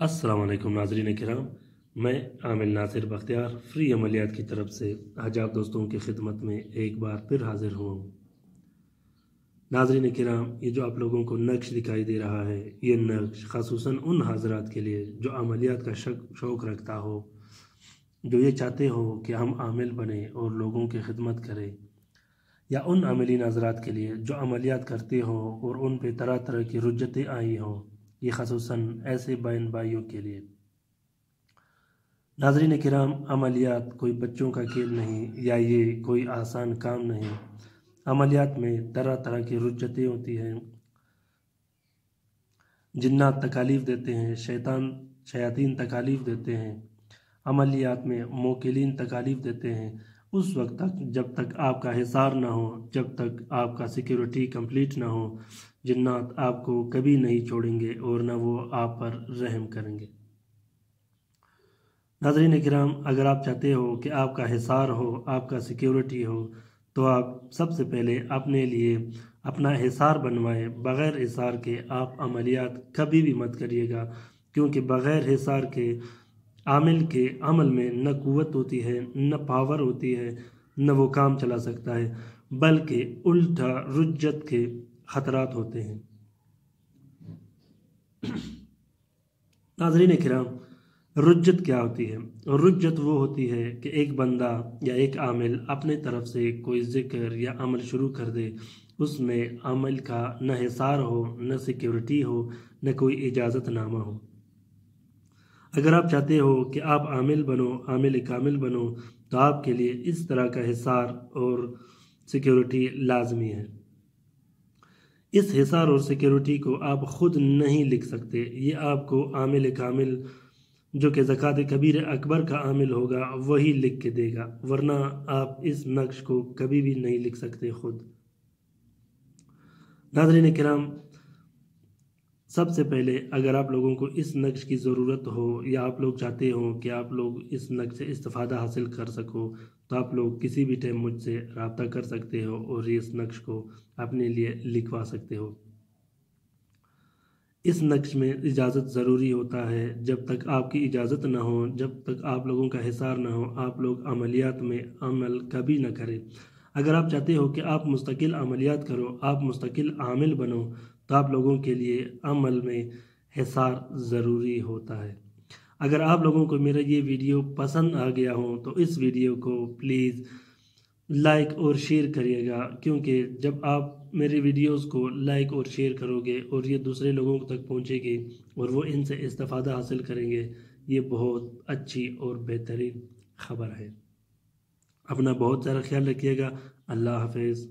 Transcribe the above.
अस्सलाम वालेकुम नाज़रीन किराम। मैं आमिल नासिर बख्तियार फ्री अमलियात की तरफ से आज आप दोस्तों की खिदमत में एक बार फिर हाजिर हूँ। नाज़रीन किराम, ये जो आप लोगों को नक्श दिखाई दे रहा है, ये नक्श ख़ासूसन उन हज़रात के लिए जो अमलियात का शौक़ रखता हो, जो ये चाहते हो कि हम आमिल बने और लोगों की खिदमत करें, या उन आमिलीन हज़रात के लिए जो अमलियात करते हो और उन पे तरह तरह की रुज्जतें आई हों। ये ख़ासूसन ऐसे बहन भाइयों के लिए। नाज़रीन किराम, अमलियात कोई बच्चों का खेल नहीं या ये कोई आसान काम नहीं। अमलियात में तरह तरह की रुज्जतें होती हैं। जिन्नात तकालीफ देते हैं, शयातीन तकालीफ देते हैं। अमलियात में मोकिलीन तकालीफ देते हैं। उस वक्त तक जब तक आपका हिसार ना हो, जब तक आपका सिक्योरिटी कंप्लीट ना हो, जिन्नात आपको कभी नहीं छोड़ेंगे और ना वो आप पर रहम करेंगे। नाज़रीन किराम, अगर आप चाहते हो कि आपका हिसार हो, आपका सिक्योरिटी हो, तो आप सबसे पहले अपने लिए अपना हिसार बनवाएं। बग़ैर हिसार के आप अमलियात कभी भी मत करिएगा, क्योंकि बग़ैर हिसार के आमिल के अमल में न क़ुव्वत होती है, न पावर होती है, न वो काम चला सकता है, बल्कि उल्टा रुज्जत के ख़तरात होते हैं। नाज़रीन किराम, रुज्जत क्या होती है? रुज्जत वो होती है कि एक बंदा या एक आमिल अपने तरफ से कोई ज़िक्र या अमल शुरू कर दे, उसमें अमल का न हिसार हो, न सिक्योरिटी हो, न कोई इजाज़तनामा हो। अगर आप चाहते हो कि आप आमिल बनो, आमिल कामिल बनो, तो आपके लिए इस तरह का हिसार और सिक्योरिटी लाजमी है। इस हिसार और सिक्योरिटी को आप ख़ुद नहीं लिख सकते, ये आपको आमिल कामिल जो कि ज़कात कबीर अकबर का आमिल होगा वही लिख के देगा, वरना आप इस नक्श को कभी भी नहीं लिख सकते खुद। नाज़रीन किराम, सबसे पहले अगर आप लोगों को इस नक्श की ज़रूरत हो या आप लोग चाहते हो कि आप लोग इस नक्श से इस्तिफ़ादा हासिल कर सको, तो आप लोग किसी भी टाइम मुझसे रब्ता कर सकते हो और इस नक्श को अपने लिए लिखवा सकते हो। इस नक्श में इजाज़त ज़रूरी होता है। जब तक आपकी इजाज़त ना हो, जब तक आप लोगों का हिसार ना हो, आप लोग अमलियात में अमल कभी ना करें। अगर आप चाहते हो कि आप मुस्तकिल अमलियात करो, आप मुस्तकिल आमिल बनो, तो आप लोगों के लिए अमल में हिसार ज़रूरी होता है। अगर आप लोगों को मेरा ये वीडियो पसंद आ गया हो, तो इस वीडियो को प्लीज़ लाइक और शेयर करिएगा, क्योंकि जब आप मेरे वीडियोस को लाइक और शेयर करोगे और ये दूसरे लोगों तक पहुंचेगी और वो इनसे इस्तिफ़ादा हासिल करेंगे, ये बहुत अच्छी और बेहतरीन ख़बर है। अपना बहुत सारा ख्याल रखिएगा। अल्लाह हाफ़िज़।